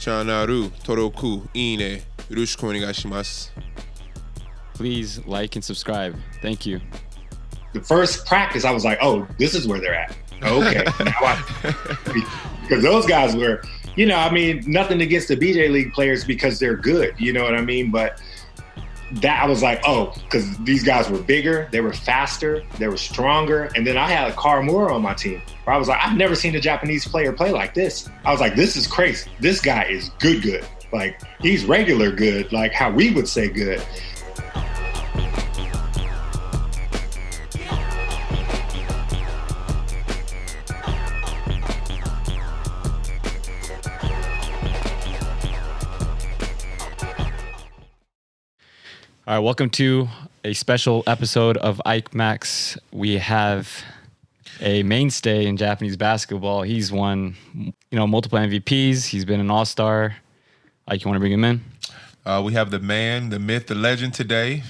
チャンネル登録いいねよろしくお願いします。 Please like and subscribe. Thank you. The first practice, I was like, oh, this is where they're at. Okay. Because those guys were, I mean, nothing against the b.league players because they're good, you know what I mean? But that I was like, oh, because these guys were bigger, they were faster, they were stronger. And then I had a Karamura on my team where I was like, I've never seen a Japanese player play like this. I was like, this is crazy. This guy is good. Like, he's regular good, like how we would say good. All right, welcome to a special episode of IKEMAX. We have a mainstay in Japanese basketball. He's won, multiple MVPs. He's been an all-star. Ike, you want to bring him in? We have the man, the myth, the legend today.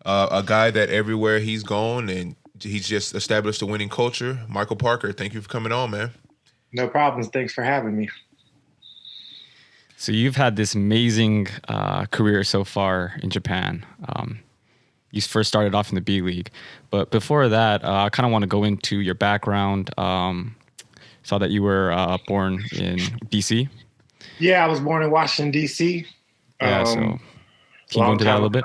A guy that everywhere he's gone and he's just established a winning culture. Michael Parker, thank you for coming on, man. No problems. Thanks for having me. So you've had this amazing career so far in Japan. You first started off in the B.league. But before that, I kind of want to go into your background. Saw that you were born in D.C. Yeah, I was born in Washington, D.C. Yeah, so can you go into that a little bit?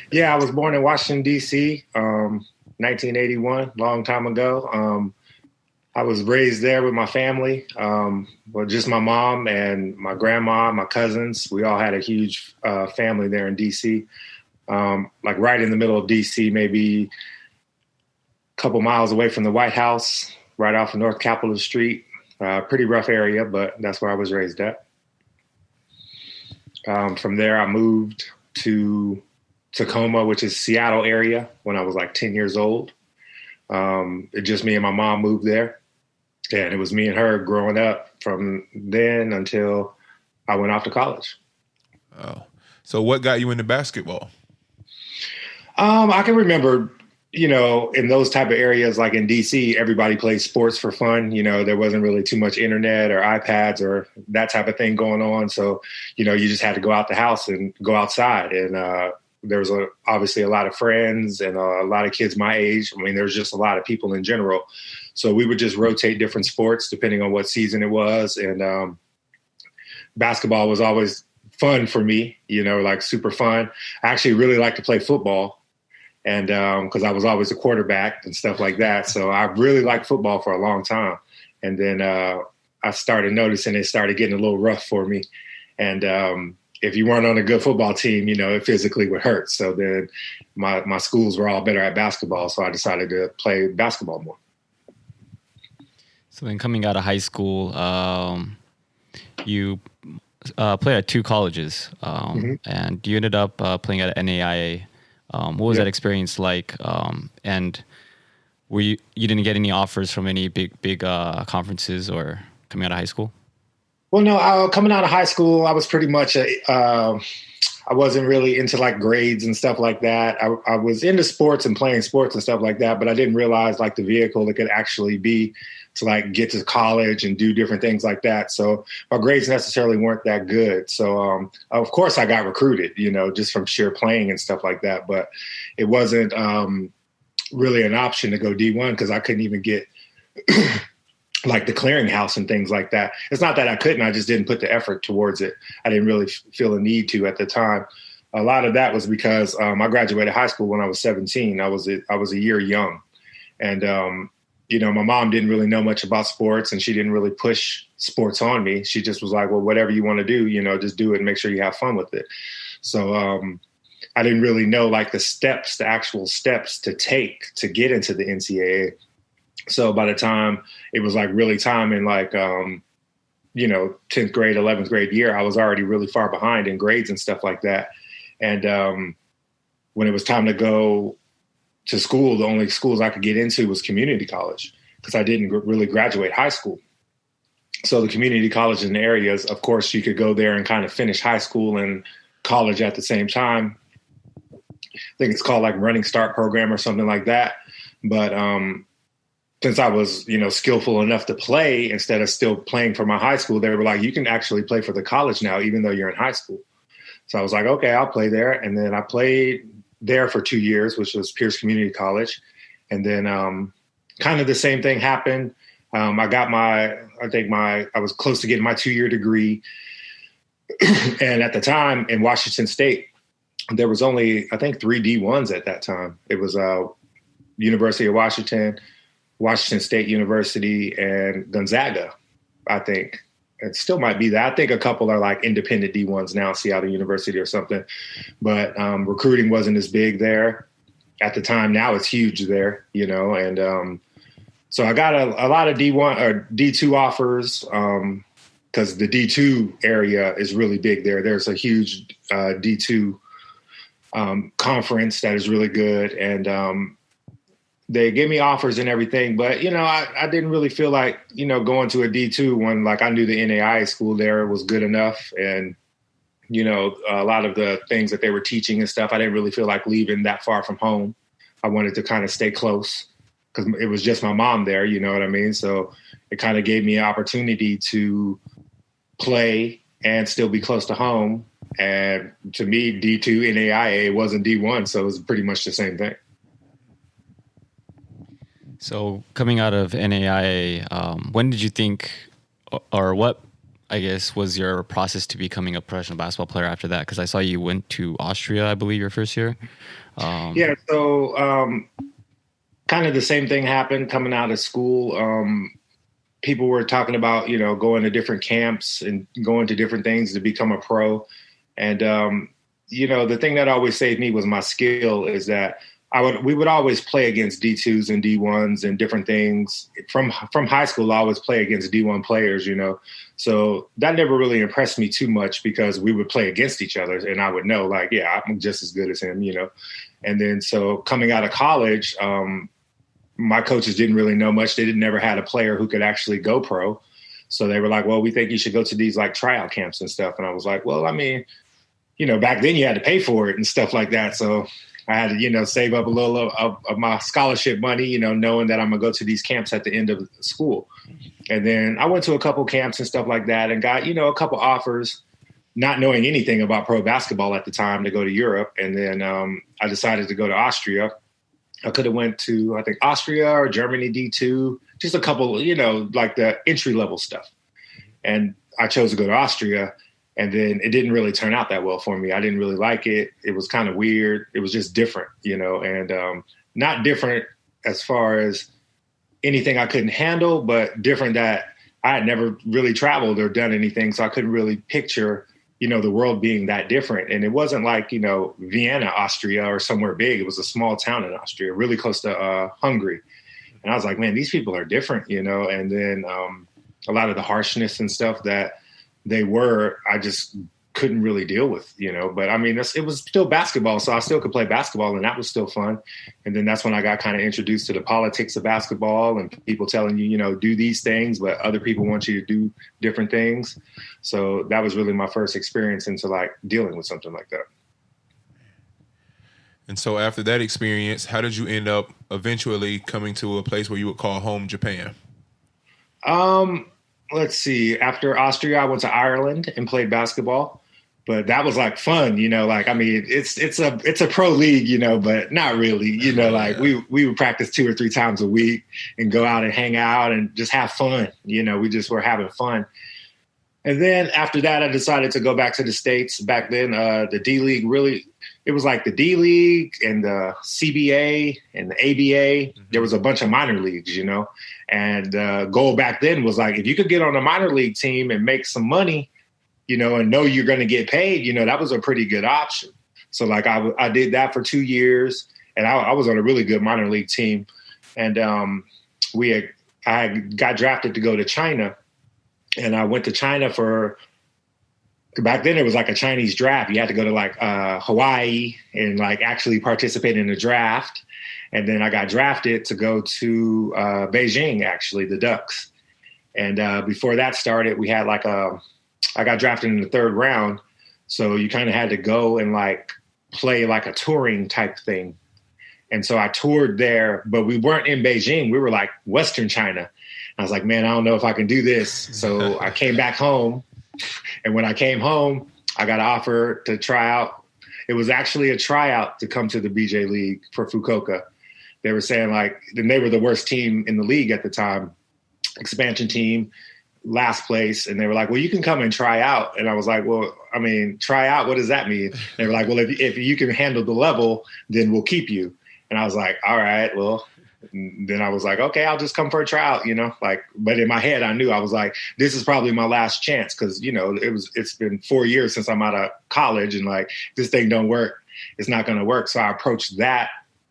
Yeah, I was born in Washington, D.C., 1981, long time ago. I was raised there with my family, just my mom and my grandma, my cousins. We all had a huge family there in D.C., like right in the middle of D.C., maybe a couple miles away from the White House, right off of North Capitol Street. Pretty rough area, but that's where I was raised at. From there, I moved to Tacoma, which is Seattle area, when I was like 10 years old. Just me and my mom moved there. And it was me and her growing up from then until I went off to college. Oh, so what got you into basketball? I can remember, in those type of areas, like in DC, everybody plays sports for fun. There wasn't really too much internet or iPads or that type of thing going on. So, you just had to go out the house and go outside. And there was obviously a lot of friends and a lot of kids my age. I mean, there's just a lot of people in general. So we would just rotate different sports depending on what season it was. And basketball was always fun for me, like super fun. I actually really like to play football. And because I was always a quarterback and stuff like that. So I really liked football for a long time. And then I started noticing it started getting a little rough for me. And if you weren't on a good football team, it physically would hurt. So then my schools were all better at basketball. So I decided to play basketball more. So then coming out of high school, you played at two colleges, and you ended up playing at NAIA. What was that experience like? And were you didn't get any offers from any big conferences or coming out of high school? Well, no, coming out of high school, I was pretty much I wasn't really into like grades and stuff like that. I was into sports and playing sports and stuff like that, but I didn't realize like the vehicle it could actually be to like get to college and do different things like that. So my grades necessarily weren't that good. So of course I got recruited, just from sheer playing and stuff like that. But it wasn't really an option to go D1 because I couldn't even get like the clearinghouse and things like that. It's not that I couldn't, I just didn't put the effort towards it. I didn't really feel a need to at the time. A lot of that was because I graduated high school when I was 17. I was a year young. And, my mom didn't really know much about sports and she didn't really push sports on me. She just was like, well, whatever you want to do, just do it and make sure you have fun with it. So I didn't really know like the actual steps to take to get into the NCAA. So by the time it was like really time in like, 10th grade, 11th grade year, I was already really far behind in grades and stuff like that. And when it was time to go to school, the only schools I could get into was community college because I didn't really graduate high school. So the community college in the areas, of course, you could go there and kind of finish high school and college at the same time. I think it's called like Running Start program or something like that. But since I was, skillful enough to play, instead of still playing for my high school, they were like, you can actually play for the college now, even though you're in high school. So I was like, okay, I'll play there. And then I played there for 2 years, which was Pierce Community College. And then kind of the same thing happened. I got I was close to getting my 2-year degree. And at the time in Washington State, there was only, I think, 3 D1s at that time. It was University of Washington, Washington State University, and Gonzaga, I think. It still might be that. I think a couple are like independent D1s now, Seattle University or something. But recruiting wasn't as big there at the time. Now it's huge there, and so I got a lot of D1 or D2 offers because the D2 area is really big there. There's a huge D2 conference that is really good. And they gave me offers and everything. But, I didn't really feel like, going to a D2 when like I knew the NAIA school there was good enough. And, a lot of the things that they were teaching and stuff, I didn't really feel like leaving that far from home. I wanted to kind of stay close because it was just my mom there, you know what I mean? So it kind of gave me an opportunity to play and still be close to home. And to me, D2 NAIA wasn't D1, so it was pretty much the same thing. So coming out of NAIA, when did you think, or what, I guess, was your process to becoming a professional basketball player after that? Because I saw you went to Austria, I believe, your first year. So kind of the same thing happened coming out of school. People were talking about, going to different camps and going to different things to become a pro. And, the thing that always saved me was my skill is that we would always play against D2s and D1s and different things. From high school, I always play against D1 players, So that never really impressed me too much because we would play against each other and I would know like, yeah, I'm just as good as him, And then so coming out of college, my coaches didn't really know much. They never had a player who could actually go pro. So they were like, well, we think you should go to these like tryout camps and stuff. And I was like, well, I mean, back then you had to pay for it and stuff like that. So I had to, save up a little of my scholarship money, knowing that I'm going to go to these camps at the end of school. And then I went to a couple camps and stuff like that and got, a couple offers, not knowing anything about pro basketball at the time to go to Europe. And then I decided to go to Austria. I could have went to, I think, Austria or Germany D2, just a couple, like the entry level stuff. And I chose to go to Austria. And then it didn't really turn out that well for me. I didn't really like it. It was kind of weird. It was just different, and not different as far as anything I couldn't handle, but different that I had never really traveled or done anything. So I couldn't really picture, the world being that different. And it wasn't like, Vienna, Austria or somewhere big. It was a small town in Austria, really close to Hungary. And I was like, man, these people are different, and then a lot of the harshness and stuff that they were, I just couldn't really deal with, but I mean, it was still basketball. So I still could play basketball and that was still fun. And then that's when I got kind of introduced to the politics of basketball and people telling you, do these things, but other people want you to do different things. So that was really my first experience into like dealing with something like that. And so after that experience, how did you end up eventually coming to a place where you would call home Japan? Let's see. After Austria, I went to Ireland and played basketball, but that was like fun, like, I mean, it's a pro league, but not really, like we would practice 2 or 3 times a week and go out and hang out and just have fun. We just were having fun. And then after that, I decided to go back to the States. Back then, the D-League really, it was like the D-League and the CBA and the ABA. Mm-hmm. There was a bunch of minor leagues, and goal back then was like, if you could get on a minor league team and make some money, and know you're going to get paid, that was a pretty good option. So like I did that for 2 years and I was on a really good minor league team. And I got drafted to go to China. And I went to China back then it was like a Chinese draft. You had to go to like Hawaii and like actually participate in the draft. And then I got drafted to go to Beijing, actually, the Ducks. And before that started, we had like I got drafted in the 3rd round. So you kind of had to go and like play like a touring type thing. And so I toured there, but we weren't in Beijing. We were like Western China. I was like, man, I don't know if I can do this. So I came back home. And when I came home, I got an offer to try out. It was actually a tryout to come to the b.league for Fukuoka. They were saying like, and they were the worst team in the league at the time, expansion team, last place. And they were like, well, you can come and try out. And I was like, well, I mean, try out, what does that mean? They were like, well, if you can handle the level, then we'll keep you. And I was like, all right, well, then I was like, okay, I'll just come for a tryout, like, but in my head, I knew I was like, this is probably my last chance. Cause it's been 4 years since I'm out of college and like, this thing don't work. It's not going to work. So I approached that,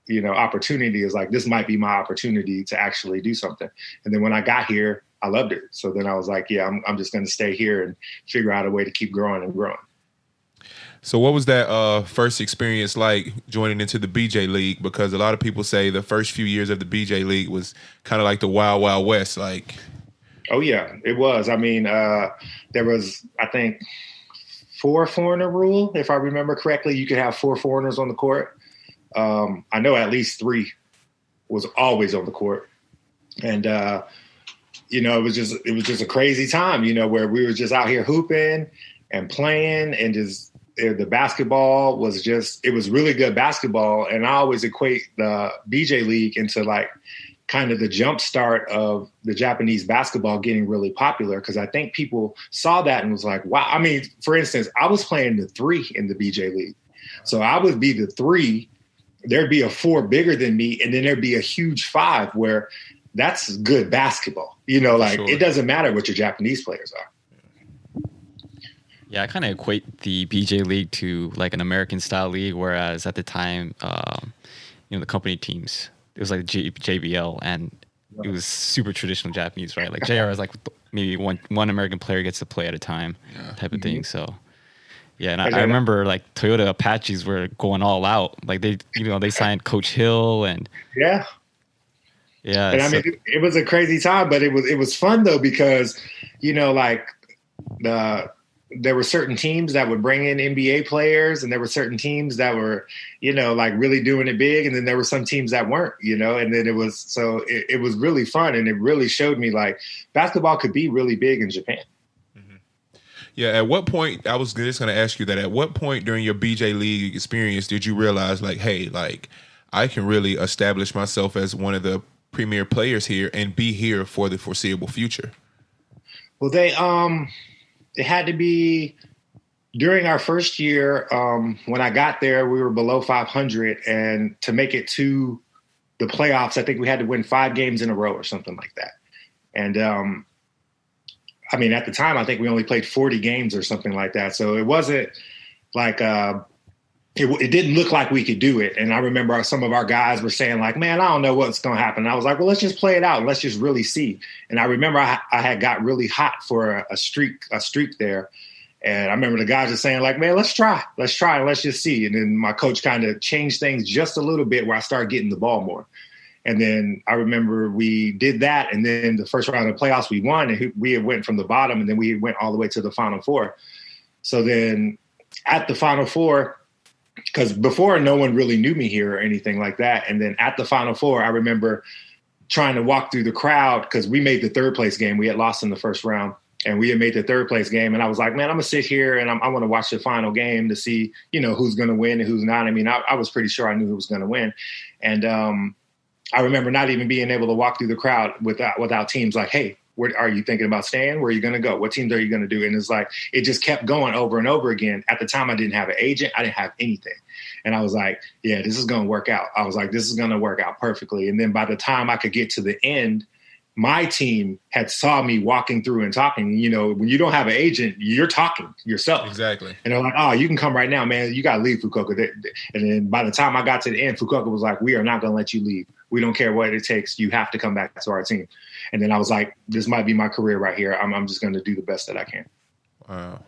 opportunity as like, this might be my opportunity to actually do something. And then when I got here, I loved it. So then I was like, yeah, I'm just going to stay here and figure out a way to keep growing and growing. So what was that first experience like joining into the b.league? Because a lot of people say the first few years of the b.league was kind of like the Wild Wild West. Like, oh yeah, it was. I mean, there was, I think, 4 foreigner rule. If I remember correctly, you could have 4 foreigners on the court. I know at least 3 was always on the court, and it was just a crazy time. Where we were just out here hooping and playing and just. The basketball was it was really good basketball. And I always equate the b.league into like kind of the jump start of the Japanese basketball getting really popular. Cause I think people saw that and was like, wow. I mean, for instance, I was playing the 3 in the b.league. So I would be the 3, there'd be a 4 bigger than me. And then there'd be a huge 5 where that's good basketball, like It doesn't matter what your Japanese players are. Yeah, I kind of equate the b.league to like an American style league, whereas at the time, the company teams, it was like JBL, and it was super traditional Japanese, right? Like JR is like maybe one American player gets to play at a time, type of thing. So yeah, and I remember like Toyota Apaches were going all out. Like they signed Coach Hill and yeah. And I mean, it was a crazy time, but it was fun though because like there were certain teams that would bring in NBA players and there were certain teams that were, like really doing it big. And then there were some teams that weren't, and then it was really fun. And it really showed me like basketball could be really big in Japan. Mm-hmm. Yeah. At what point, I was just going to ask you that, at what point during your b.league experience did you realize like, hey, like I can really establish myself as one of the premier players here and be here for the foreseeable future? Well, it had to be during our first year. When I got there, we were below 500. And to make it to the playoffs, I think we had to win 5 games in a row or something like that. And I mean, at the time, I think we only played 40 games or something like that. So it wasn't like it didn't look like we could do it. And I remember some of our guys were saying like, man, I don't know what's going to happen. And I was like, well, let's just play it out. Let's just really see. And I remember I had got really hot for a streak there. And I remember the guys just saying like, man, let's try and let's just see. And then my coach kind of changed things just a little bit where I started getting the ball more. And then I remember we did that. And then the first round of the playoffs we won, and we had went from the bottom and then we went all the way to the Final Four. So then at the Final Four, because before no one really knew me here or anything like that. And then at the Final Four, I remember trying to walk through the crowd because we made the 3rd place game. We had lost in the first round and we had made the 3rd place game. And I was like, man, I'm going to sit here and I want to watch the final game to see, who's going to win and who's not. I mean, I was pretty sure I knew who was going to win. And I remember not even being able to walk through the crowd without teams like, hey, where are you thinking about staying? Where are you going to go? What teams are you going to do? And it's like, it just kept going over and over again. At the time, I didn't have an agent. I didn't have anything. And I was like, yeah, this is going to work out. I was like, this is going to work out perfectly. And then by the time I could get to the end, my team had saw me walking through and talking. When you don't have an agent, you're talking yourself. Exactly. And they're like, oh, you can come right now, man. You got to leave Fukuoka. And then by the time I got to the end, Fukuoka was like, we are not going to let you leave. We don't care what it takes. You have to come back to our team. And then I was like, this might be my career right here. I'm just going to do the best that I can. Wow.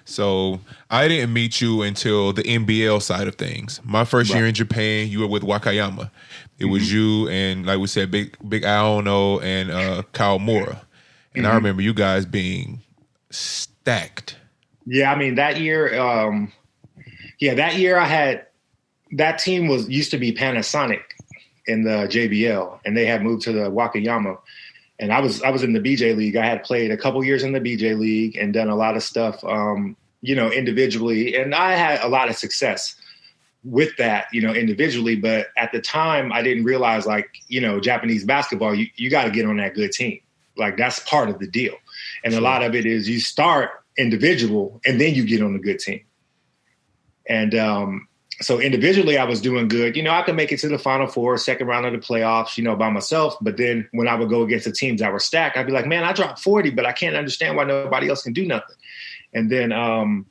So I didn't meet you until the NBL side of things. My first year in Japan, you were with Wakayama. It was you and, like we said, Big Aono and Kawamura. And I remember you guys being stacked. Yeah, I mean, that year I had that team used to be Panasonic in the JBL, and they had moved to the Wakayama. And I was in the BJ League. I had played a couple years in the BJ League and done a lot of stuff, individually. And I had a lot of success with that, individually. But at the time, I didn't realize, like, Japanese basketball, you got to get on that good team. Like, that's part of the deal. And a lot of it is you start individual and then you get on a good team. And so individually, I was doing good. I could make it to the Final Four, second round of the playoffs, by myself. But then when I would go against the teams that were stacked, I'd be like, man, I dropped 40, but I can't understand why nobody else can do nothing. And then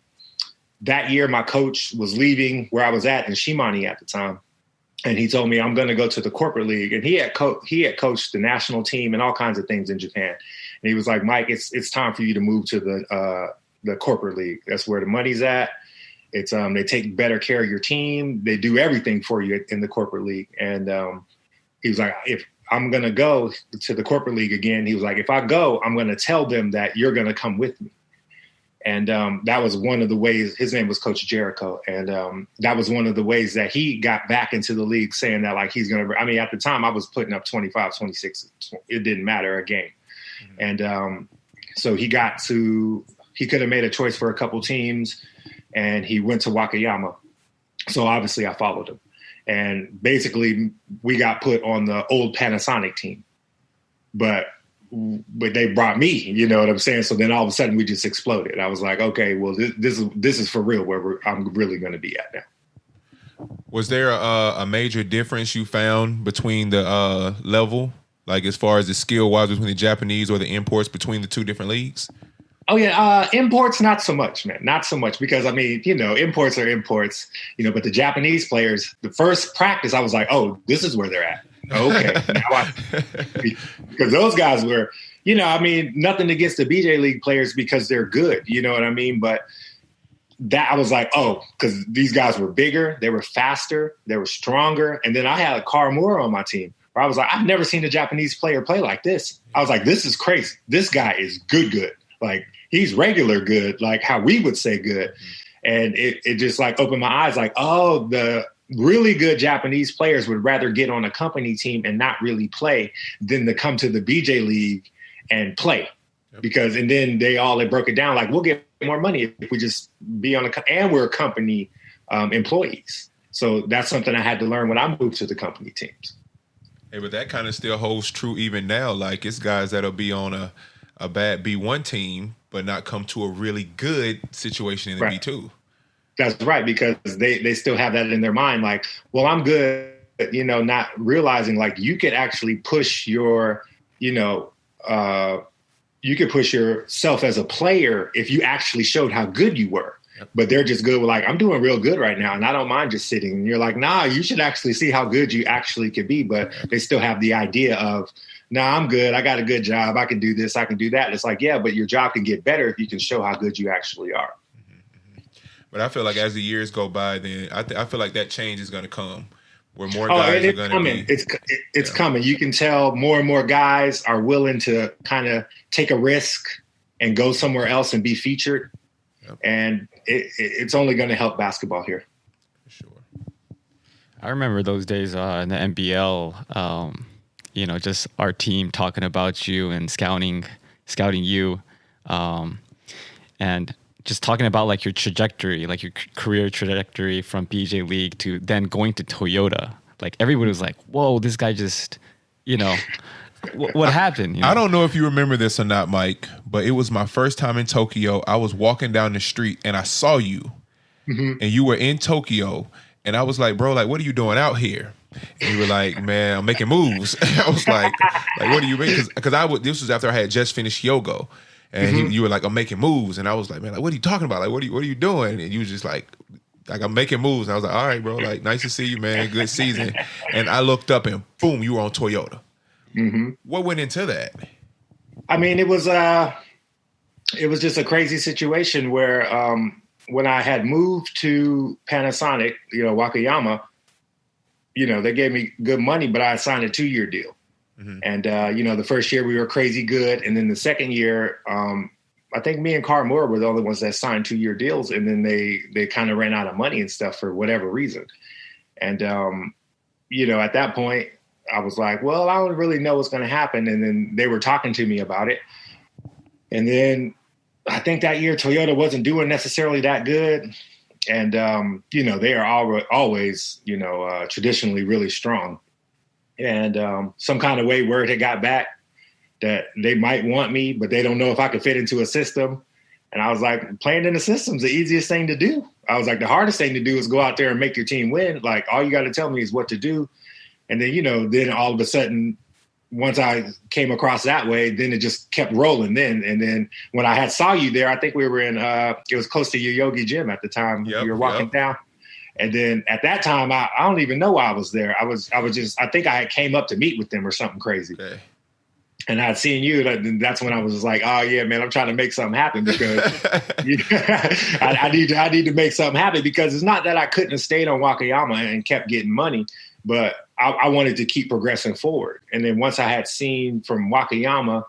that year, my coach was leaving where I was at in Shimane at the time. And he told me, I'm going to go to the corporate league. And he had coached the national team and all kinds of things in Japan. And he was like, Mike, it's time for you to move to the corporate league. That's where the money's at. It's they take better care of your team. They do everything for you in the corporate league. And he was like, if I'm going to go to the corporate league again, he was like, if I go, I'm going to tell them that you're going to come with me. And that was one of the ways. His name was Coach Jericho. And that was one of the ways that he got back into the league, saying that, like, he's going to, at the time I was putting up 25, 26. It didn't matter a game. Mm-hmm. And so he could have made a choice for a couple teams. And he went to Wakayama. So obviously I followed him. And basically we got put on the old Panasonic team. But they brought me, you know what I'm saying? So then all of a sudden we just exploded. I was like, okay, well, this is for real where I'm really going to be at now. Was there a major difference you found between the level, like as far as the skill-wise between the Japanese or the imports between the two different leagues? Oh, yeah. Imports, not so much, man. Not so much because, imports are imports, but the Japanese players, the first practice, I was like, oh, this is where they're at. Okay. Because those guys were, nothing against the BJ League players because they're good. You know what I mean? But that I was like, oh, because these guys were bigger, they were faster, they were stronger. And then I had a Carl Moore on my team where I was like, I've never seen a Japanese player play like this. I was like, this is crazy. This guy is good. Like, he's regular good, like how we would say good. And it just like opened my eyes like, oh, the really good Japanese players would rather get on a company team and not really play than to come to the BJ League and play. Yep. Because, and then they broke it down like, we'll get more money if we just be on and we're company employees. So that's something I had to learn when I moved to the company teams. Hey, but that kind of still holds true even now. Like, it's guys that'll be on a bad B1 team, but not come to a really good situation in the right. B2. That's right, because they still have that in their mind, like, well, I'm good, not realizing like you could actually push your, you could push yourself as a player if you actually showed how good you were. Yep. But they're just good with like, I'm doing real good right now and I don't mind just sitting. And you're like, nah, you should actually see how good you actually could be. But they still have the idea of, nah, I'm good. I got a good job. I can do this. I can do that. And it's like, yeah, but your job can get better if you can show how good you actually are. But I feel like as the years go by, then I feel like that change is going to come where more guys are going to be. It's coming. You can tell more and more guys are willing to kind of take a risk and go somewhere else and be featured. Yep. And it's only going to help basketball here. For sure. I remember those days in the NBL, just our team talking about you and scouting you. And just talking about like your trajectory, like your career trajectory from BJ League to then going to Toyota. Like everybody was like, whoa, this guy just, what happened? I don't know if you remember this or not, Mike, but it was my first time in Tokyo. I was walking down the street and I saw you and you were in Tokyo. And I was like, bro, like, what are you doing out here? And you were like, man, I'm making moves. I was like, what do you mean? Because this was after I had just finished Yogo. And you were like, I'm making moves. And I was like, man, like, what are you talking about? Like, what are you doing? And you was just like, I'm making moves. And I was like, all right, bro, like, nice to see you, man. Good season. And I looked up and boom, you were on Toyota. Mm-hmm. What went into that? I mean, it was just a crazy situation where when I had moved to Panasonic, Wakayama, they gave me good money, but I signed a 2-year deal. Mm-hmm. And, the first year we were crazy good. And then the second year, I think me and Carl Moore were the only ones that signed 2-year deals. And then they kind of ran out of money and stuff for whatever reason. And, at that point, I was like, well, I don't really know what's going to happen. And then they were talking to me about it. And then I think that year Toyota wasn't doing necessarily that good. And, they are always, traditionally really strong. And some kind of way word had got back that they might want me, but they don't know if I could fit into a system. And I was like, playing in the system's the easiest thing to do. I was like, the hardest thing to do is go out there and make your team win. Like, all you got to tell me is what to do. And then, then all of a sudden, once I came across that way, then it just kept rolling then. And then when I saw you there, I think we were in, it was close to your yogi gym at the time. Yep, you were walking down. And then at that time, I don't even know why I was there. I think I came up to meet with them or something crazy. Okay. And I'd seen you. That's when I was just like, oh yeah, man, I'm trying to make something happen because I need to make something happen, because it's not that I couldn't have stayed on Wakayama and kept getting money, but I wanted to keep progressing forward. And then once I had seen from Wakayama,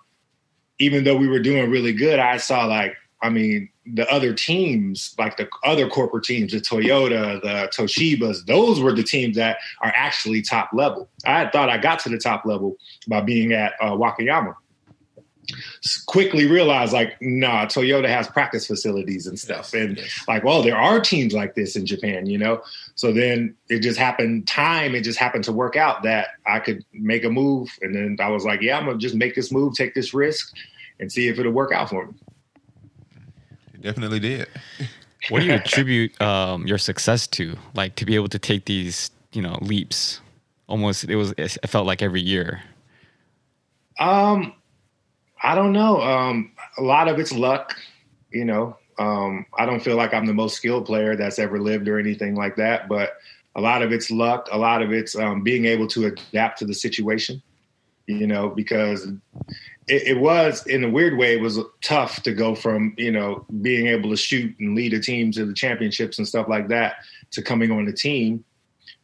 even though we were doing really good, I saw the other teams, like the other corporate teams, the Toyota, the Toshibas, those were the teams that are actually top level. I had thought I got to the top level by being at Wakayama. Quickly realized, nah, Toyota has practice facilities and stuff. Yes, and yes. There are teams like this in Japan, So then it just happened to work out that I could make a move. And then I was like, yeah, I'm going to just make this move, take this risk, and see if it'll work out for me. Definitely did. What do you attribute your success to? Like, to be able to take these, leaps? Almost, it felt like every year. I don't know. A lot of it's luck. I don't feel like I'm the most skilled player that's ever lived or anything like that. But a lot of it's luck. A lot of it's being able to adapt to the situation. Because it was, in a weird way, it was tough to go from, being able to shoot and lead a team to the championships and stuff like that to coming on the team.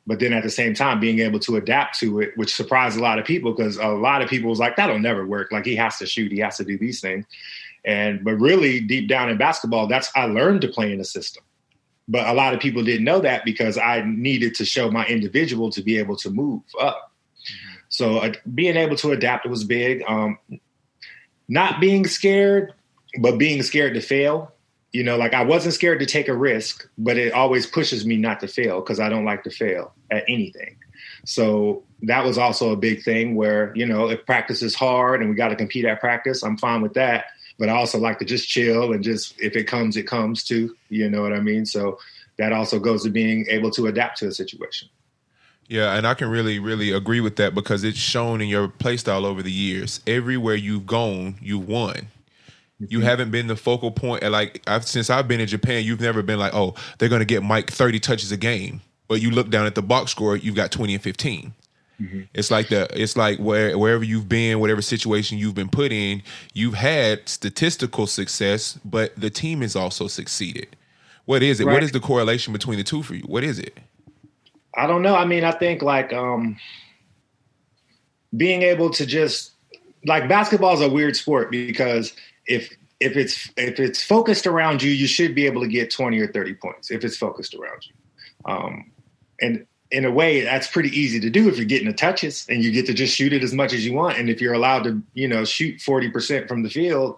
But then at the same time, being able to adapt to it, which surprised a lot of people, because a lot of people was like, that'll never work. Like, he has to shoot. He has to do these things. But really deep down in basketball, I learned to play in a system. But a lot of people didn't know that, because I needed to show my individual to be able to move up. So being able to adapt was big. Not being scared, but being scared to fail. I wasn't scared to take a risk, but it always pushes me not to fail, because I don't like to fail at anything. So that was also a big thing where, if practice is hard and we got to compete at practice, I'm fine with that. But I also like to just chill and just, if it comes, it comes too. You know what I mean? So that also goes to being able to adapt to a situation. Yeah, and I can really, really agree with that, because it's shown in your play style over the years. Everywhere you've gone, you've won. You haven't been the focal point. Since I've been in Japan, you've never been like, oh, they're going to get Mike 30 touches a game. But you look down at the box score, you've got 20 and 15. Mm-hmm. It's like wherever you've been, whatever situation you've been put in, you've had statistical success, but the team has also succeeded. What is it? Right. What is the correlation between the two for you? What is it? I don't know. I mean, I think being able to just, basketball is a weird sport, because if it's focused around you, you should be able to get 20 or 30 points if it's focused around you. And in a way, that's pretty easy to do if you're getting the touches and you get to just shoot it as much as you want. And if you're allowed to, shoot 40% from the field,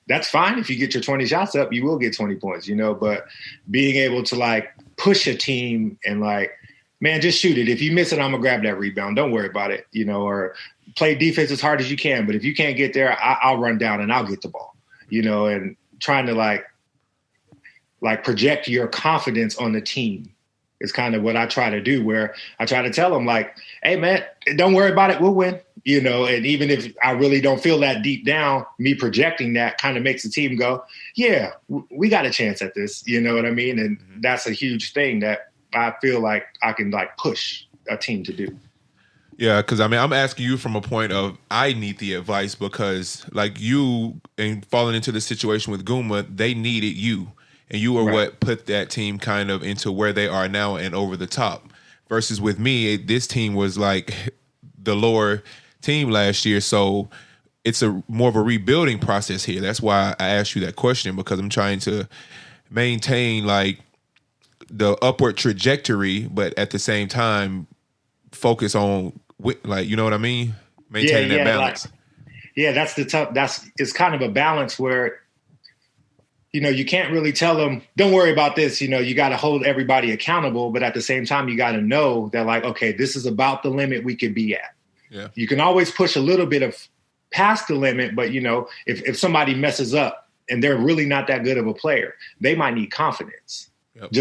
that's fine. If you get your 20 shots up, you will get 20 points, but being able to push a team and man, just shoot it. If you miss it, I'm going to grab that rebound. Don't worry about it, or play defense as hard as you can. But if you can't get there, I'll run down and I'll get the ball, and trying to project your confidence on the team is kind of what I try to do, where I try to tell them hey man, don't worry about it. We'll win, and even if I really don't feel that deep down, me projecting that kind of makes the team go, yeah, we got a chance at this. You know what I mean? And that's a huge thing that I feel like I can push a team to do. Yeah, because I'm asking you from a point of I need the advice, because you and falling into the situation with Gunma, they needed you, and you were what put that team kind of into where they are now and over the top. Versus with me, this team was the lower team last year, so it's a more of a rebuilding process here. That's why I asked you that question, because I'm trying to maintain the upward trajectory, but at the same time focus on like, you know what I mean? Maintaining that balance. That's it's kind of a balance where, you know, you can't really tell them, don't worry about this. You know, you got to hold everybody accountable. But at the same time, you got to know that, like, okay, this is about the limit we can be at. Yeah. You can always push a little bit of past the limit. But, you know, if somebody messes up and they're really not that good of a player, they might need confidence. Yep.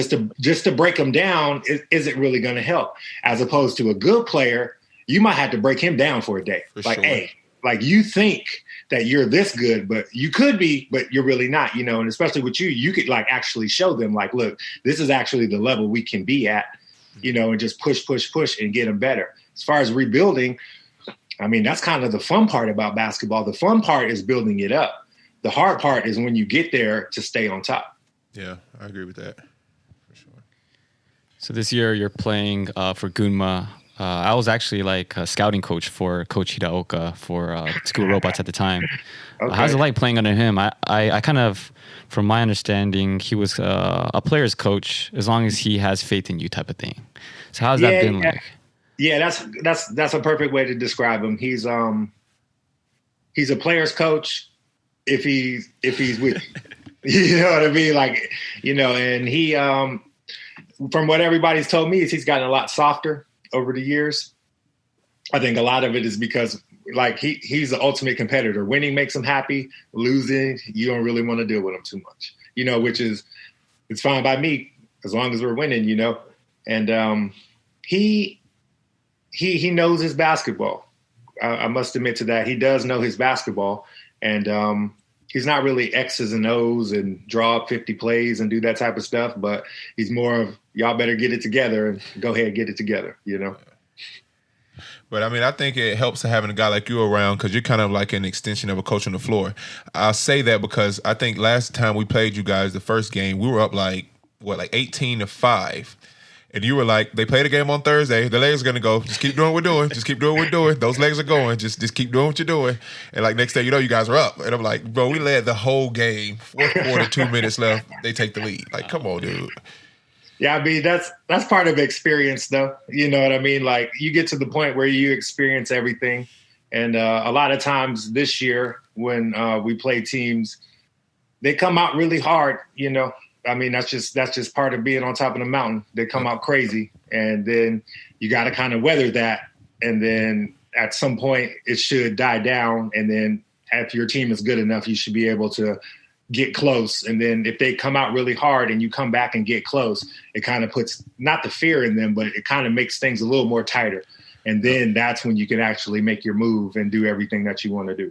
Just to break them down isn't really going to help. As opposed to a good player, you might have to break him down for a day. Hey, like, you think that you're this good, but you could be, but you're really not, you know, and especially with you could like actually show them like, look, this is actually the level we can be at, you know, and just push and get them better. As far as rebuilding, I mean, that's kind of the fun part about basketball. The fun part is building it up. The hard part is when you get there to stay on top. Yeah, I agree with that for sure. So this year you're playing for Gunma. I was actually like a scouting coach for Coach Hiraoka for School Robots at the time. Okay. How's it like playing under him? I kind of, from my understanding, he was a player's coach as long as he has faith in you type of thing. So how's that been like? Yeah, that's a perfect way to describe him. He's a player's coach if he's with you. You know what I mean? Like, you know, and he from what everybody's told me is he's gotten a lot softer over the years. I think a lot of it is because, like, he's the ultimate competitor. Winning makes him happy. Losing, you don't really want to deal with him too much, you know, it's fine by me as long as we're winning, you know. And he knows his basketball. I must admit to that. He does know his basketball. And he's not really X's and O's and draw up 50 plays and do that type of stuff, but he's more of, y'all better get it together and go ahead and get it together, you know? But, I mean, I think it helps having a guy like you around because you're kind of like an extension of a coach on the floor. I'll say that because I think last time we played you guys, the first game, we were up like 18-5. And you were like, they played a game on Thursday. The legs are going to go. Just keep doing what we're doing. Just keep doing what we're doing. Those legs are going. Just keep doing what you're doing. And, like, next day, you know, you guys are up. And I'm like, bro, we led the whole game. Fourth quarter, 2 minutes left. They take the lead. Like, come on, dude. Yeah, I mean, that's part of experience, though. You know what I mean? Like, you get to the point where you experience everything. And a lot of times this year when we play teams, they come out really hard, you know. I mean, that's just part of being on top of the mountain. They come out crazy, and then you got to kind of weather that. And then at some point it should die down. And then if your team is good enough, you should be able to get close. And then if they come out really hard and you come back and get close, it kind of puts not the fear in them, but it kind of makes things a little more tighter. And then that's when you can actually make your move and do everything that you want to do.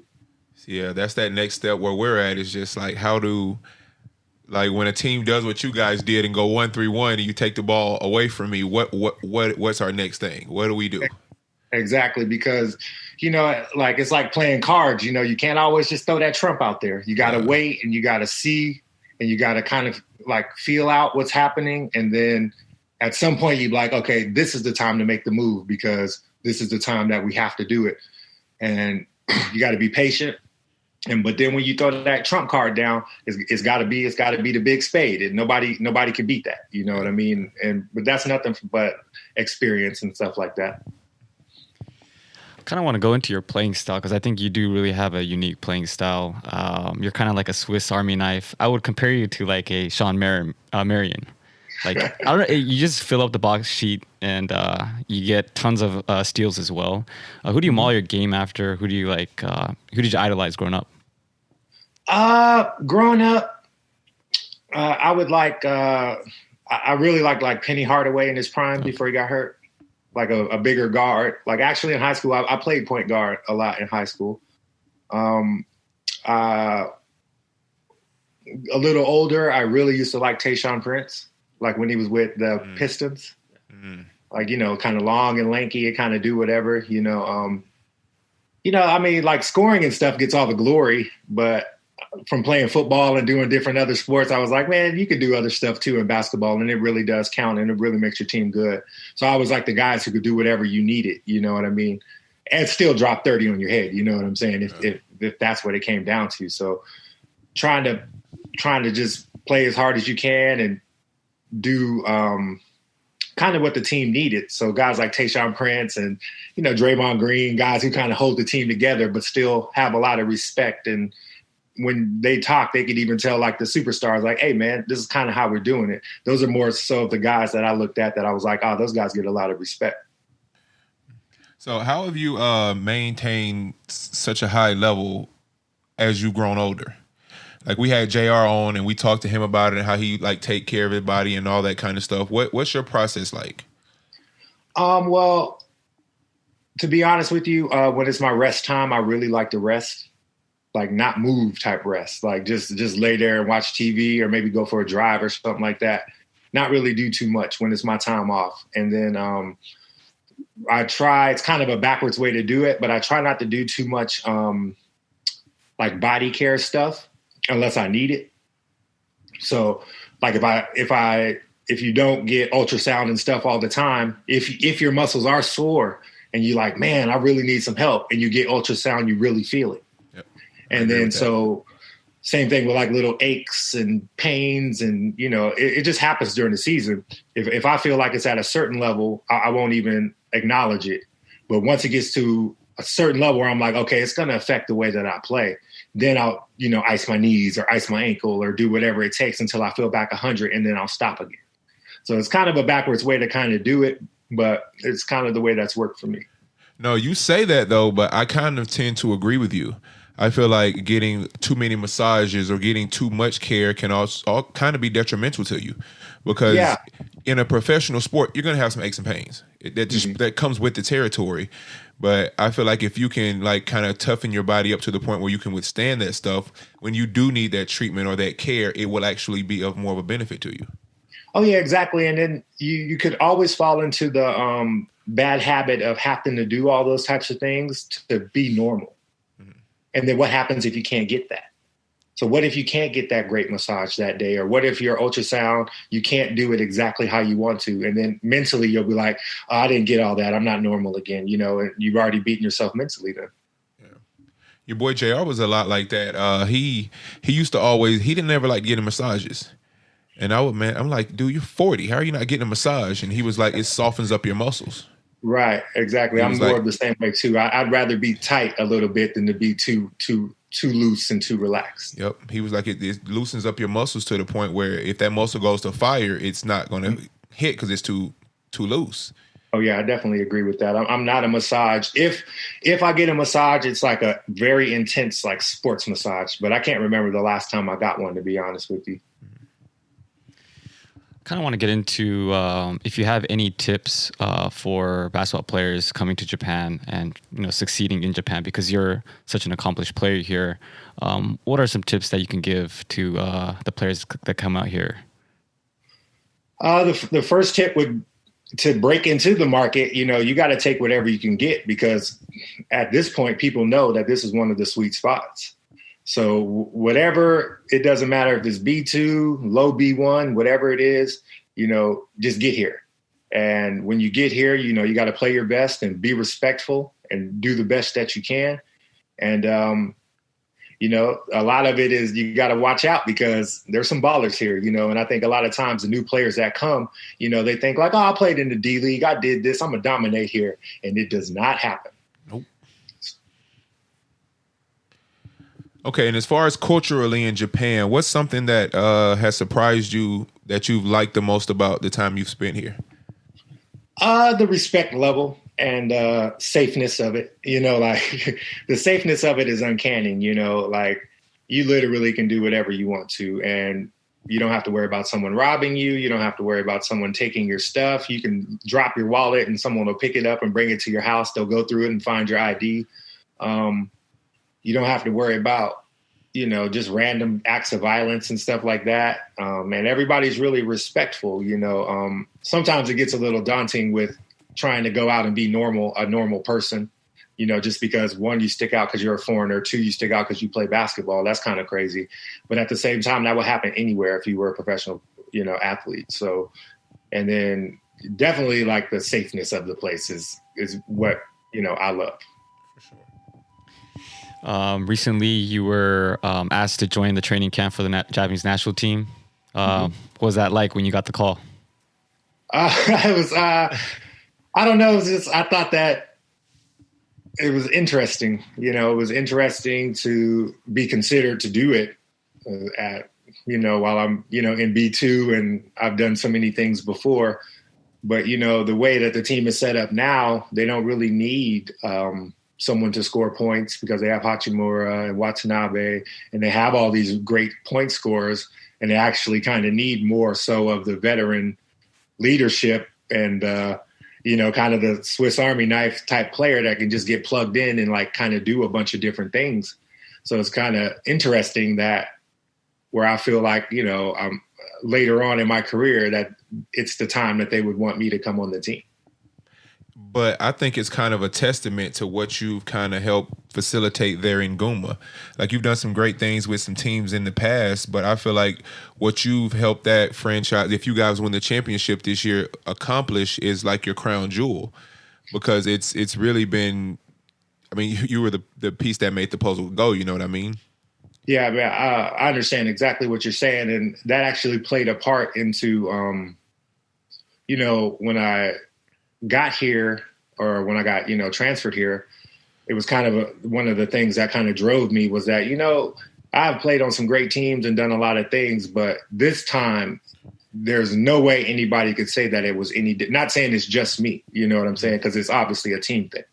Yeah, that's that next step where we're at is just like like when a team does what you guys did and go 1-3-1 and you take the ball away from me, what's our next thing? What do we do? Exactly, because, you know, like it's like playing cards. You know, you can't always just throw that trump out there. You got to wait and you got to see and you got to kind of like feel out what's happening. And then at some point you're like, okay, this is the time to make the move because this is the time that we have to do it. And you got to be patient. But then when you throw that trump card down, it's got to be the big spade. And nobody can beat that. You know what I mean? But that's nothing but experience and stuff like that. I kind of want to go into your playing style because I think you do really have a unique playing style. You're kind of like a Swiss Army knife. I would compare you to like a Sean Marion. Like I don't know, you just fill up the box sheet and you get tons of steals as well. Who do you model your game after? Who do you like? Who did you idolize growing up? Growing up, I would like. I really like Penny Hardaway in his prime before he got hurt. Like a bigger guard. Like actually in high school, I played point guard a lot in high school. A little older, I really used to like Tayshaun Prince, like when he was with the Pistons. Like, you know, kind of long and lanky and kind of do whatever, you know. I mean, like scoring and stuff gets all the glory, but from playing football and doing different other sports, I was like, man, you can do other stuff too in basketball, and it really does count, and it really makes your team good. So I was like the guys who could do whatever you needed, you know what I mean, and still drop 30 on your head, you know what I'm saying, if that's what it came down to. So trying to just play as hard as you can and do kind of what the team needed. So guys like Tayshaun Prince and, Draymond Green, guys who kind of hold the team together, but still have a lot of respect. And when they talk, they could even tell like the superstars, like, hey, man, this is kind of how we're doing it. Those are more so the guys that I looked at that I was like, oh, those guys get a lot of respect. So how have you maintained such a high level as you've grown older? Like we had JR on and we talked to him about it and how he like take care of everybody and all that kind of stuff. What's your process like? Well, to be honest with you, when it's my rest time, I really like to rest, like not move type rest, like just lay there and watch TV or maybe go for a drive or something like that. Not really do too much when it's my time off. And then I try, it's kind of a backwards way to do it, but I try not to do too much like body care stuff unless I need it. So like if you don't get ultrasound and stuff all the time, if your muscles are sore and you're like, man, I really need some help, and you get ultrasound, you really feel it. Yep. And then so same thing with like little aches and pains and, it just happens during the season. If I feel like it's at a certain level, I won't even acknowledge it. But once it gets to a certain level where I'm like, okay, it's going to affect the way that I play, then I'll, ice my knees or ice my ankle or do whatever it takes until I feel back 100, and then I'll stop again. So it's kind of a backwards way to kind of do it, but it's kind of the way that's worked for me. No, you say that though, but I kind of tend to agree with you. I feel like getting too many massages or getting too much care can also all kind of be detrimental to you, because in a professional sport, you're going to have some aches and pains. That comes with the territory. But I feel like if you can like kind of toughen your body up to the point where you can withstand that stuff, when you do need that treatment or that care, it will actually be of more of a benefit to you. Oh yeah, exactly. And then you could always fall into the bad habit of having to do all those types of things to be normal. Mm-hmm. And then what happens if you can't get that? So what if you can't get that great massage that day? Or what if your ultrasound, you can't do it exactly how you want to? And then mentally you'll be like, oh, I didn't get all that. I'm not normal again. And you've already beaten yourself mentally then. Yeah. Your boy JR was a lot like that. He used to always, he didn't ever like getting massages. And I'm like, dude, you're 40. How are you not getting a massage? And he was like, it softens up your muscles. Right, exactly. I'm more of the same way too. I'd rather be tight a little bit than to be too loose and too relaxed. Yep. He was like, it loosens up your muscles to the point where if that muscle goes to fire, it's not going to hit because it's too loose. Oh yeah, I definitely agree with that. I'm not a massage. If I get a massage, it's like a very intense like sports massage, but I can't remember the last time I got one, to be honest with you. Kind of want to get into if you have any tips for basketball players coming to Japan and succeeding in Japan, because you're such an accomplished player here. What are some tips that you can give to the players that come out here? The first tip would to break into the market. You got to take whatever you can get, because at this point, people know that this is one of the sweet spots. So whatever, it doesn't matter if it's B2, low B1, whatever it is, just get here. And when you get here, you got to play your best and be respectful and do the best that you can. And, a lot of it is you got to watch out because there's some ballers here, and I think a lot of times the new players that come, they think like, oh, I played in the D-League. I did this. I'm going to dominate here. And it does not happen. Nope. Okay, and as far as culturally in Japan, what's something that has surprised you that you've liked the most about the time you've spent here? The respect level and safeness of it. Like the safeness of it is uncanny. Like you literally can do whatever you want to, and you don't have to worry about someone robbing you. You don't have to worry about someone taking your stuff. You can drop your wallet and someone will pick it up and bring it to your house. They'll go through it and find your ID. You don't have to worry about, just random acts of violence and stuff like that. And everybody's really respectful. Sometimes it gets a little daunting with trying to go out and be a normal person, just because one, you stick out because you're a foreigner, two, you stick out because you play basketball. That's kind of crazy. But at the same time, that would happen anywhere if you were a professional, athlete. So, and then definitely like the safeness of the place is what, I love. Recently, you were asked to join the training camp for the Japanese national team. What was that like when you got the call? It was, I don't know. It was just, I thought that it was interesting. You know, it was interesting to be considered to do it while I'm, in B2 and I've done so many things before. But, the way that the team is set up now, they don't really need someone to score points because they have Hachimura and Watanabe, and they have all these great point scorers, and they actually kind of need more so of the veteran leadership and, kind of the Swiss Army knife type player that can just get plugged in and like kind of do a bunch of different things. So it's kind of interesting that where I feel like, I'm later on in my career that it's the time that they would want me to come on the team. But I think it's kind of a testament to what you've kind of helped facilitate there in Gunma. Like, you've done some great things with some teams in the past, but I feel like what you've helped that franchise, if you guys win the championship this year, accomplish is like your crown jewel, because it's really been, I mean, you were the piece that made the puzzle go, you know what I mean? Yeah, man, I understand exactly what you're saying. And that actually played a part into, when I got here, or when I got, transferred here, it was kind of one of the things that kind of drove me was that, I've played on some great teams and done a lot of things, but this time there's no way anybody could say that it was not saying it's just me, you know what I'm saying? Because it's obviously a team thing,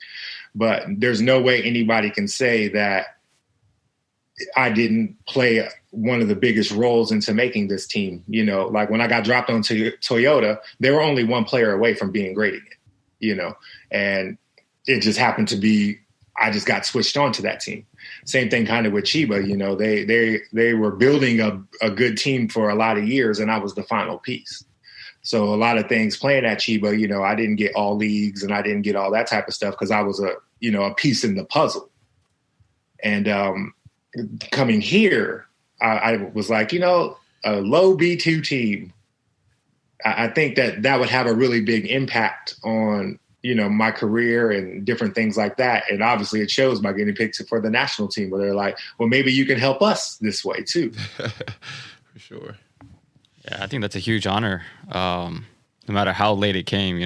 but there's no way anybody can say that I didn't play one of the biggest roles into making this team. Like when I got dropped onto Toyota, they were only one player away from being great again, and it just happened to be, I just got switched on to that team. Same thing kind of with Chiba, they were building a good team for a lot of years, and I was the final piece. So a lot of things playing at Chiba, I didn't get all leagues and I didn't get all that type of stuff because I was a piece in the puzzle. And, coming here, I was like, a low B2 team, I think that would have a really big impact on, my career and different things like that. And obviously it shows by getting picked for the national team where they're like, well, maybe you can help us this way too. For sure. Yeah, I think that's a huge honor. No matter how late it came,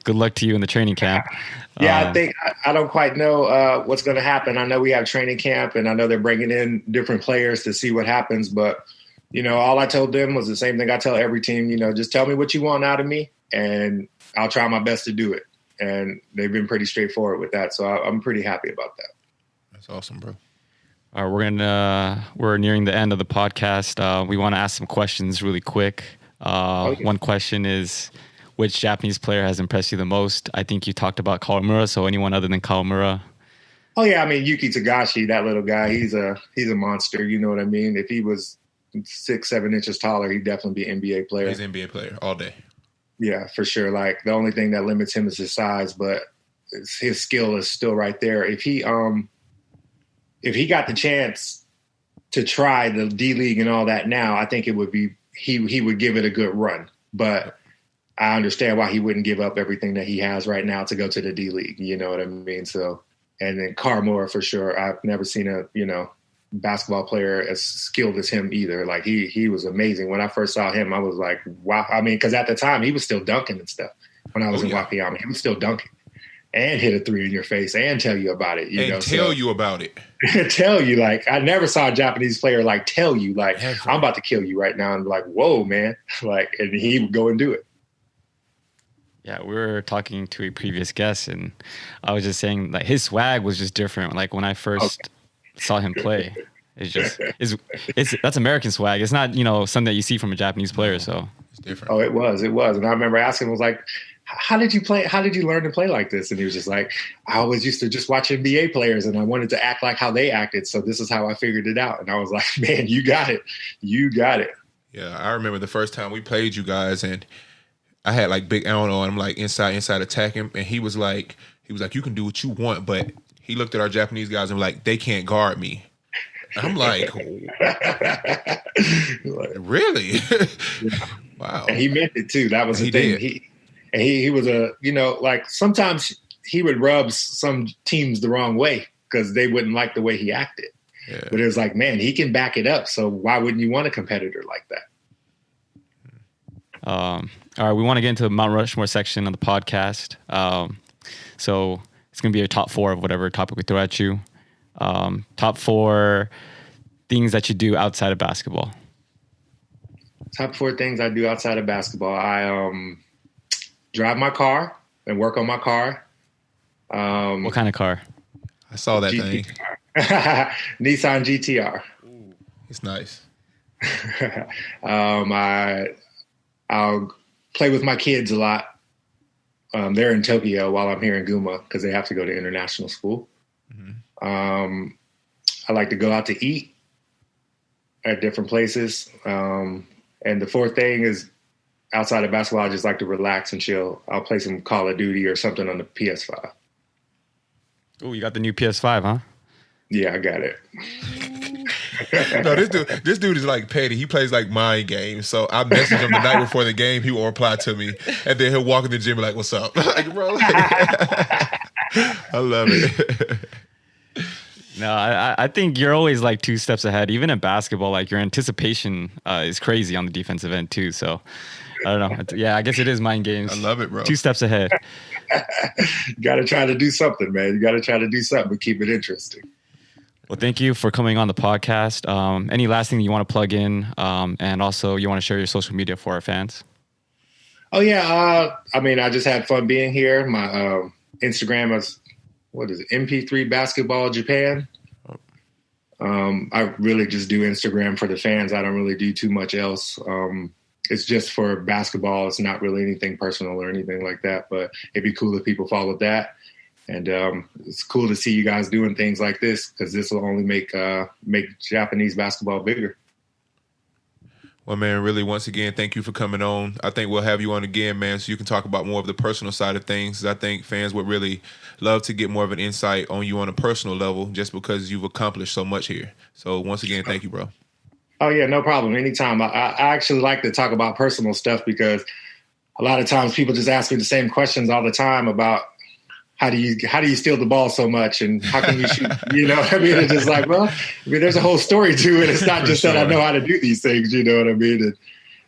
good luck to you in the training camp. Yeah, I think I don't quite know what's going to happen. I know we have training camp, and I know they're bringing in different players to see what happens. But, all I told them was the same thing I tell every team, just tell me what you want out of me, and I'll try my best to do it. And they've been pretty straightforward with that. So I'm pretty happy about that. That's awesome, bro. All right, we're nearing the end of the podcast. We want to ask some questions really quick. One question is, which Japanese player has impressed you the most? I think you talked about Kawamura, so anyone other than Kawamura? Oh yeah, I mean Yuki Tagashi, that little guy, he's a monster. You know what I mean? If he was 6-7 inches taller, he'd definitely be an NBA player. He's an NBA player all day. Yeah, for sure. Like the only thing that limits him is his size, but his skill is still right there. If he got the chance to try the D-League and all that now, I think it would be he would give it a good run. But I understand why he wouldn't give up everything that he has right now to go to the D-League. You know what I mean? So, and then Kawamura for sure. I've never seen a, basketball player as skilled as him either. Like he was amazing. When I first saw him, I was like, wow. I mean, because at the time he was still dunking and stuff. When I was in Wakayama, he was still dunking and hit a 3 in your face and tell you about it. You about it. Tell you, like, I never saw a Japanese player like tell you, like, I'm about to kill you right now, and like, whoa, man, like, and he would go and do it. Yeah, we were talking to a previous guest, and I was just saying that his swag was just different. Like when I first saw him play, that's American swag. It's not something that you see from a Japanese player. So it's different. Oh, it was, and I remember asking him, was like, how did you play? How did you learn to play like this? And he was just like, I always used to just watch NBA players, and I wanted to act like how they acted. So this is how I figured it out. And I was like, man, you got it. Yeah, I remember the first time we played you guys, and I had like big Allen on. I'm like inside attacking, and he was like, you can do what you want, but he looked at our Japanese guys and was like, they can't guard me. I'm like, really? Wow. And he meant it too. That was the thing. Did. He was like sometimes he would rub some teams the wrong way because they wouldn't like the way he acted. Yeah. But it was like, man, he can back it up. So why wouldn't you want a competitor like that? All right, we want to get into the Mount Rushmore section of the podcast. So it's going to be your top 4 of whatever topic we throw at you. Top 4 things that you do outside of basketball. Top 4 things I do outside of basketball. I drive my car and work on my car. What kind of car? I saw that thing. Nissan GTR. Ooh, it's nice. I'll play with my kids a lot. They're in Tokyo while I'm here in Gunma because they have to go to international school. Mm-hmm. I like to go out to eat at different places. And the 4th thing is outside of basketball, I just like to relax and chill. I'll play some Call of Duty or something on the PS5. Oh, you got the new PS5, huh? Yeah, I got it. No, this dude is like petty. He plays like mind games. So I message him the night before the game. He will reply to me, and then he'll walk in the gym and be like, "What's up?" Like, bro, I love it. No, I think you're always like 2 steps ahead. Even in basketball, like your anticipation is crazy on the defensive end too. So I don't know. Yeah, I guess it is mind games. I love it, bro. 2 steps ahead. Got to try to do something, man. You got to try to do something, but keep it interesting. Well, thank you for coming on the podcast. Any last thing you want to plug in? And also you want to share your social media for our fans? Oh, yeah. I mean, I just had fun being here. My Instagram is, what is it, MP3 Basketball Japan. I really just do Instagram for the fans. I don't really do too much else. It's just for basketball. It's not really anything personal or anything like that, but it'd be cool if people followed that. And it's cool to see you guys doing things like this because this will only make Japanese basketball bigger. Well, man, really, once again, thank you for coming on. I think we'll have you on again, man, so you can talk about more of the personal side of things. I think fans would really love to get more of an insight on you on a personal level just because you've accomplished so much here. So once again, thank you, bro. Oh, yeah, no problem. Anytime. I actually like to talk about personal stuff because a lot of times people just ask me the same questions all the time about how do you steal the ball so much and how can you shoot? You know what I mean? It's just like, well, I mean, there's a whole story to it. It's not just that I know how to do these things. You know what I mean? And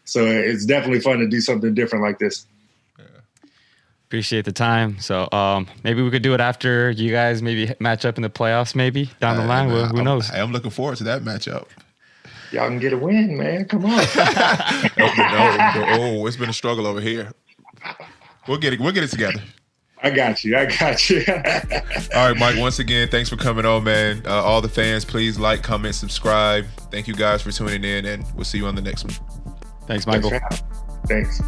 so it's definitely fun to do something different like this. Appreciate the time. So maybe we could do it after you guys maybe match up in the playoffs maybe down the line. Who knows? I'm looking forward to that matchup. Y'all can get a win, man. Come on. No, it's been a struggle over here. We'll get it together. I got you. All right, Mike, once again, thanks for coming on, man. All the fans, please like, comment, subscribe. Thank you guys for tuning in, and we'll see you on the next one. Thanks, Michael. Thanks.